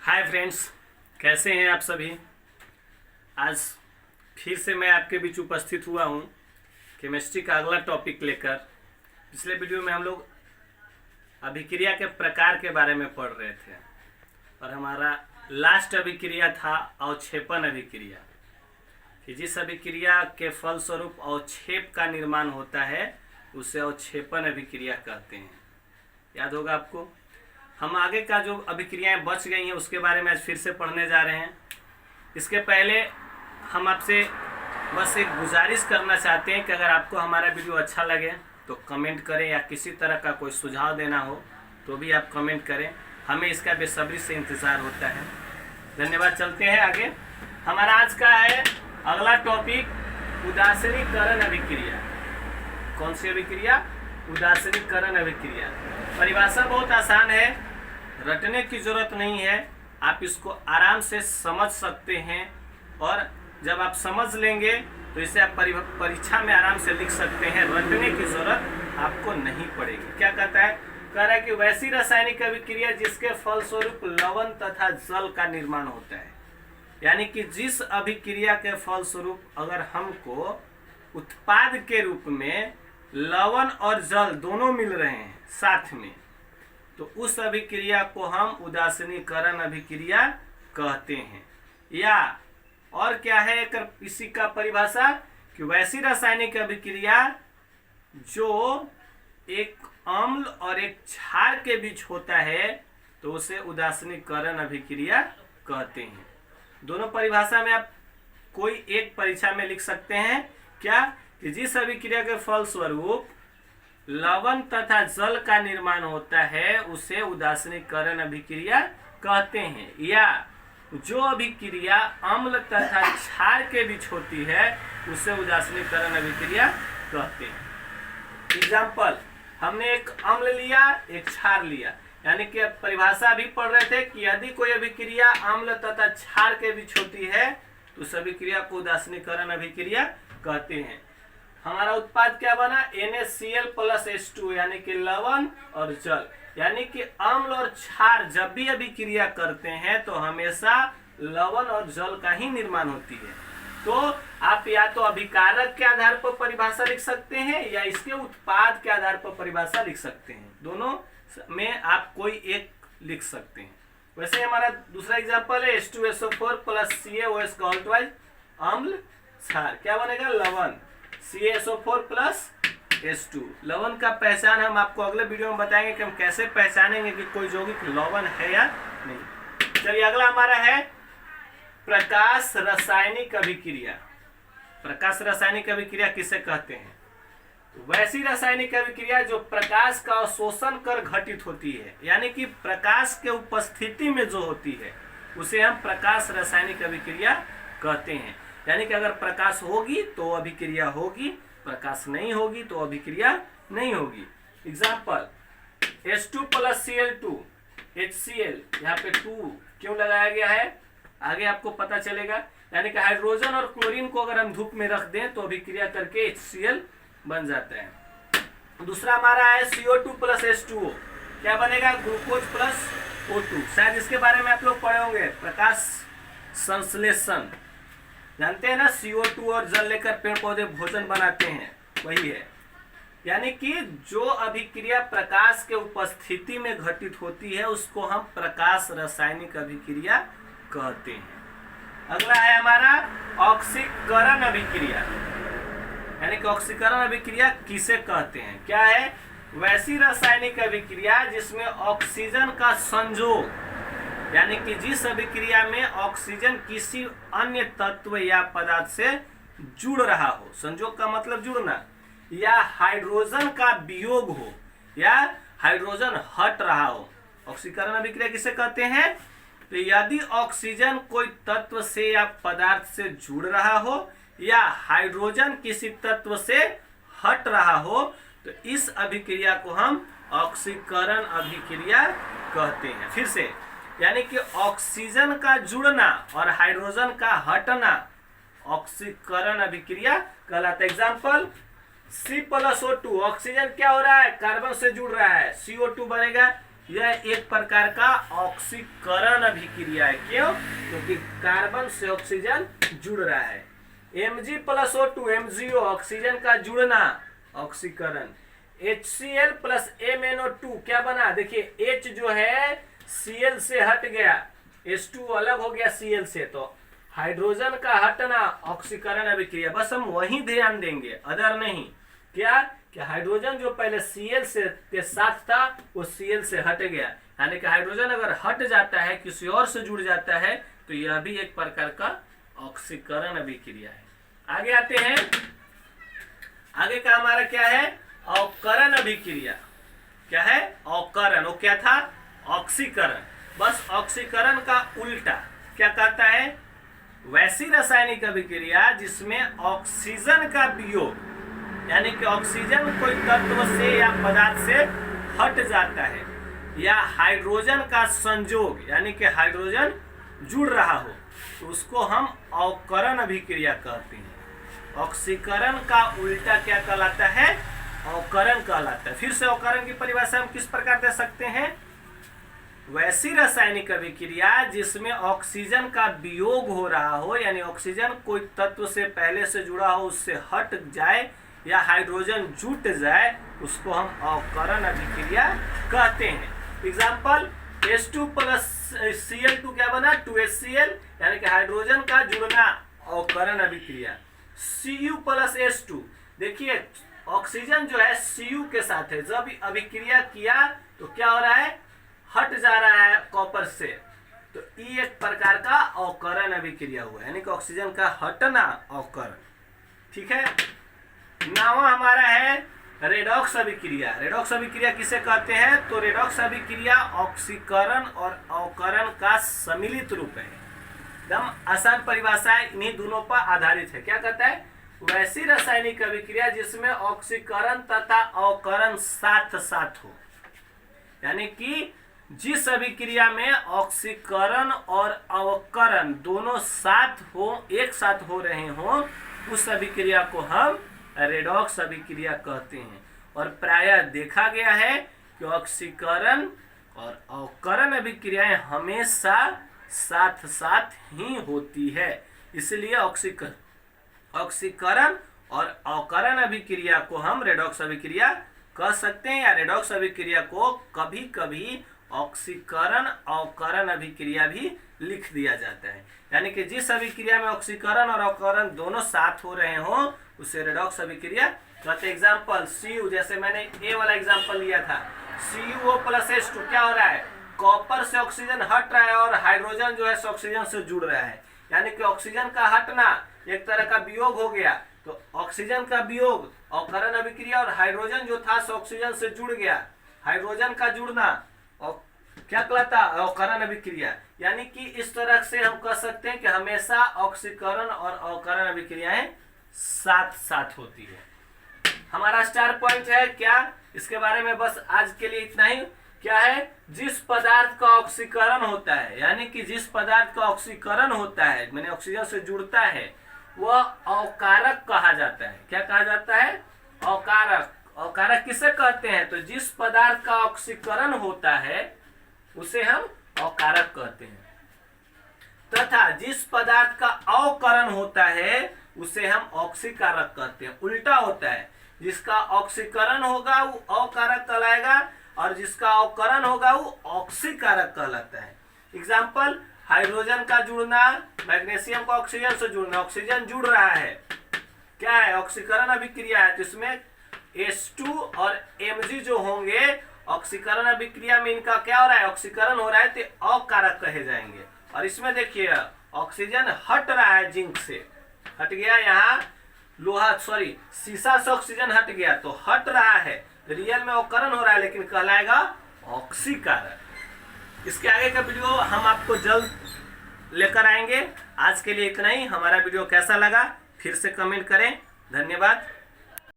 Hi friends, कैसे हैं आप सभी। आज फिर से मैं आपके बीच उपस्थित हुआ हूं केमिस्ट्री का अगला टॉपिक लेकर। पिछले वीडियो में हम लोग अभिक्रिया के प्रकार के बारे में पढ़ रहे थे और हमारा लास्ट अभिक्रिया था अवक्षेपण अभिक्रिया, कि जिस अभिक्रिया के फलस्वरूप अवक्षेप का निर्माण होता है उसे अवक्षेपण अभिक्रिया कहते हैं। याद होगा आपको। हम आगे का जो अभिक्रियाएं बच गई हैं उसके बारे में आज फिर से पढ़ने जा रहे हैं। इसके पहले हम आपसे बस एक गुजारिश करना चाहते हैं कि अगर आपको हमारा वीडियो अच्छा लगे तो कमेंट करें, या किसी तरह का कोई सुझाव देना हो तो भी आप कमेंट करें। हमें इसका बेसब्री से इंतज़ार होता है। धन्यवाद। चलते हैं आगे। हमारा आज का है अगला टॉपिक उदासीनीकरण अभिक्रिया। कौन सी अभिक्रिया? उदासीनीकरण अभिक्रिया। परिभाषा बहुत आसान है, रटने की जरूरत नहीं है, आप इसको आराम से समझ सकते हैं और जब आप समझ लेंगे तो इसे आप परीक्षा में आराम से लिख सकते हैं। रटने की जरूरत आपको नहीं पड़ेगी। क्या कहता है? कह रहा है कि वैसी रासायनिक अभिक्रिया जिसके फलस्वरूप लवण तथा जल का निर्माण होता है। यानी कि जिस अभिक्रिया के फलस्वरूप अगर हमको उत्पाद के रूप में लवण और जल दोनों मिल रहे हैं साथ में, तो उस अभिक्रिया को हम उदासीनीकरण अभिक्रिया कहते हैं। या और क्या है इसी का परिभाषा कि वैसी रासायनिक अभिक्रिया जो एक अम्ल और एक क्षार के बीच होता है तो उसे उदासीनीकरण अभिक्रिया कहते हैं। दोनों परिभाषा में आप कोई एक परीक्षा में लिख सकते हैं। क्या? कि जिस अभिक्रिया के फलस्वरूप लवण तथा जल का निर्माण होता है उसे उदासीनीकरण अभिक्रिया कहते हैं। या जो अभिक्रिया अम्ल तथा क्षार के बीच होती है उसे उदासीनीकरण अभिक्रिया कहते हैं। एग्जाम्पल, हमने एक अम्ल लिया, एक क्षार लिया, यानी कि परिभाषा भी पढ़ रहे थे कि यदि कोई अभिक्रिया अम्ल तथा क्षार के बीच होती है तो उस अभिक्रिया को उदासीनीकरण अभिक्रिया कहते हैं। हमारा उत्पाद क्या बना? NaCl+H2, यानी कि लवण और जल। यानी कि अम्ल और क्षार जब भी अभिक्रिया करते हैं तो हमेशा लवण और जल का ही निर्माण होती है। तो आप या तो अभिकारक के आधार पर परिभाषा लिख सकते हैं या इसके उत्पाद के आधार पर परिभाषा लिख सकते हैं। दोनों में आप कोई एक लिख सकते हैं। वैसे हमारा दूसरा एग्जाम्पल है H2SO4+CaOH अम्ल क्षार। क्या बनेगा? लवण। CaSO4+H2। लवण का पहचान हम आपको अगले वीडियो में बताएंगे कि हम कैसे पहचानेंगे कि कोई यौगिक लवण है या नहीं। चलिए अगला हमारा है प्रकाश रासायनिक अभिक्रिया। प्रकाश रासायनिक अभिक्रिया किसे कहते हैं? वैसी रासायनिक अभिक्रिया जो प्रकाश का अवशोषण कर घटित होती है, यानी कि प्रकाश के उपस्थिति में जो होती है उसे हम प्रकाश रासायनिक अभिक्रिया कहते हैं। यानी कि अगर प्रकाश होगी तो अभिक्रिया होगी, प्रकाश नहीं होगी तो अभिक्रिया नहीं होगी। एग्जाम्पल, H2+Cl2 HCl, यहाँ पे 2 क्यों लगाया गया है आगे आपको पता चलेगा। यानी कि हाइड्रोजन और क्लोरीन को अगर हम धूप में रख दें तो अभिक्रिया करके HCl बन जाता है। दूसरा हमारा है CO2+H2O। क्या बनेगा? Glucose plus O2। शायद इसके बारे में आप लोग पढ़े होंगे, प्रकाश संश्लेषण। जानते हैं ना, CO2 और जल लेकर पेड़ पौधे भोजन बनाते हैं, वही है। यानी कि जो अभिक्रिया प्रकाश के उपस्थिति में घटित होती है उसको हम प्रकाश रासायनिक अभिक्रिया कहते हैं। अगला है हमारा ऑक्सीकरण अभिक्रिया। यानी कि ऑक्सीकरण अभिक्रिया किसे कहते हैं? क्या है? वैसी रासायनिक अभिक्रिया जिसमें ऑक्सीजन का संयोग, यानी कि जिस अभिक्रिया में ऑक्सीजन किसी अन्य तत्व या पदार्थ से जुड़ रहा हो, संयोग का मतलब जुड़ना, या हाइड्रोजन का वियोग हो या हाइड्रोजन हट रहा हो, ऑक्सीकरण अभिक्रिया किसे कहते हैं? तो यदि ऑक्सीजन कोई तत्व से या पदार्थ से जुड़ रहा हो या हाइड्रोजन किसी तत्व से हट रहा हो तो इस अभिक्रिया को हम ऑक्सीकरण अभिक्रिया कहते हैं। फिर से, यानी कि ऑक्सीजन का जुड़ना और हाइड्रोजन का हटना ऑक्सीकरण अभिक्रिया कहलाता है। एग्जाम्पल, C+O2, ऑक्सीजन क्या हो रहा है? कार्बन से जुड़ रहा है, CO2 बनेगा यह एक प्रकार का ऑक्सीकरण अभिक्रिया है। क्यों? क्योंकि कार्बन से ऑक्सीजन जुड़ रहा है। Mg+O2 MgO ऑक्सीजन का जुड़ना ऑक्सीकरण। HCl + MnO2 क्या बना? देखिए H जो है Cl से हट गया, H2 अलग हो गया Cl से, तो हाइड्रोजन का हटना ऑक्सीकरण अभिक्रिया। बस हम वही ध्यान देंगे, अदर नहीं। क्या कि हाइड्रोजन जो पहले Cl से के साथ था वो Cl से हट गया, यानी कि हाइड्रोजन अगर हट जाता है, किसी और से जुड़ जाता है, तो यह भी एक प्रकार का ऑक्सीकरण अभिक्रिया है। आगे आते हैं, आगे का हमारा क्या है? अवकरण अभिक्रिया। क्या है? अवकरण। वो क्या था? ऑक्सीकरण। बस ऑक्सीकरण का उल्टा क्या कहता है? वैसी रासायनिक अभिक्रिया जिसमें ऑक्सीजन का वियोग, यानी कि ऑक्सीजन कोई तत्व से या पदार्थ से हट जाता है, या हाइड्रोजन का संयोग, यानी कि हाइड्रोजन जुड़ रहा हो, तो उसको हम अवकरण अभिक्रिया कहते हैं। ऑक्सीकरण का उल्टा क्या कहलाता है? अवकरण कहलाता है। फिर से अवकरण की परिभाषा हम किस प्रकार दे सकते हैं? वैसी रासायनिक अभिक्रिया जिसमें ऑक्सीजन का वियोग हो रहा हो, यानी ऑक्सीजन कोई तत्व से पहले से जुड़ा हो, उससे हट जाए या हाइड्रोजन जुट जाए, उसको हम अवकरण अभिक्रिया कहते हैं। एग्जाम्पल, H2 + Cl2 क्या बना? 2HCl, यानी कि हाइड्रोजन का जुड़ना अवकरण अभिक्रिया। Cu + H2, देखिए ऑक्सीजन जो है Cu के साथ है, जब अभिक्रिया किया तो क्या हो रहा है? हट जा रहा है कॉपर से, तो ये एक प्रकार का अवकरण अभिक्रिया हुआ, यानी कि ऑक्सीजन का हटना अवकरण। ठीक है। नावा हमारा है रेडॉक्स अभिक्रिया। रेडॉक्स अभिक्रिया किसे कहते हैं? तो रेडॉक्स अभिक्रिया ऑक्सीकरण और अवकरण का सम्मिलित रूप है। एकदम आसान परिभाषा है, इन्हीं दोनों पर आधारित है। क्या कहता है? वैसी रासायनिक अभिक्रिया जिसमें ऑक्सीकरण तथा अवकरण साथ साथ हो, यानी कि जिस अभिक्रिया में ऑक्सीकरण और अवकरण दोनों साथ हो, एक साथ हो रहे हो, उस अभिक्रिया को हम रेडॉक्स अभिक्रिया कहते हैं। और प्रायः देखा गया है कि ऑक्सीकरण और अवकरण अभिक्रियाएं हमेशा साथ साथ ही होती है, इसलिए ऑक्सीकरण और अवकरण अभिक्रिया को हम रेडॉक्स अभिक्रिया कह सकते हैं, या रेडॉक्स अभिक्रिया को कभी कभी ऑक्सीकरण अवकरण अभिक्रिया भी लिख दिया जाता है। यानी कि जिस अभिक्रिया में ऑक्सीकरण और अवकरण दोनों साथ हो रहे हो उसे रेडॉक्स अभिक्रिया कहते हैं। एग्जाम्पल, Cu, जैसे मैंने ए वाला एग्जाम्पल लिया था, CuO + H2 क्या हो रहा है? कॉपर से ऑक्सीजन हट रहा है और हाइड्रोजन जो है ऑक्सीजन से जुड़ रहा है, यानी कि ऑक्सीजन का हटना एक तरह का वियोग हो गया। तो ऑक्सीजन का वियोग अवकरण अभिक्रिया, और हाइड्रोजन जो था ऑक्सीजन से जुड़ गया, हाइड्रोजन का जुड़ना और क्या कहलाता? अवकरण अभिक्रिया। यानी कि इस तरह से हम कह सकते हैं कि हमेशा ऑक्सीकरण और अवकरण अभिक्रियाएं साथ साथ होती है। हमारा स्टार पॉइंट है क्या? इसके बारे में बस आज के लिए इतना ही। क्या है? जिस पदार्थ का ऑक्सीकरण होता है, यानी कि जिस पदार्थ का ऑक्सीकरण होता है, मैंने ऑक्सीजन से जुड़ता है, वह अवकारक कहा जाता है। क्या कहा जाता है? अवकारक। अवकारक किसे कहते हैं? तो जिस पदार्थ का ऑक्सीकरण होता है उसे हम अवकारक कहते हैं, तथा जिस पदार्थ का अवकरण होता है उसे हम ऑक्सीकारक कहते हैं। उल्टा होता है, जिसका ऑक्सीकरण होगा वो अवकारक कहलाएगा और जिसका अवकरण होगा वो ऑक्सीकारक कहलाता है। एग्जाम्पल, हाइड्रोजन का जुड़ना, मैग्नीशियम का ऑक्सीजन से जुड़ना, ऑक्सीजन जुड़ रहा है, क्या है? ऑक्सीकरण अभिक्रिया है। तो इसमें H2 और Mg जो होंगे, ऑक्सीकरण अभिक्रिया में इनका क्या हो रहा है? ऑक्सीकरण हो रहा है, तो अवकारक कहे जाएंगे। और इसमें देखिए ऑक्सीजन हट रहा है, जिंक से हट गया, यहाँ लोहा शीशा से ऑक्सीजन हट गया तो हट रहा है, रियल में अवकरण हो रहा है, लेकिन कहलाएगा ऑक्सीकारक। इसके आगे का वीडियो हम आपको जल्द लेकर आएंगे। आज के लिए इतना ही। हमारा वीडियो कैसा लगा फिर से कमेंट करें। धन्यवाद।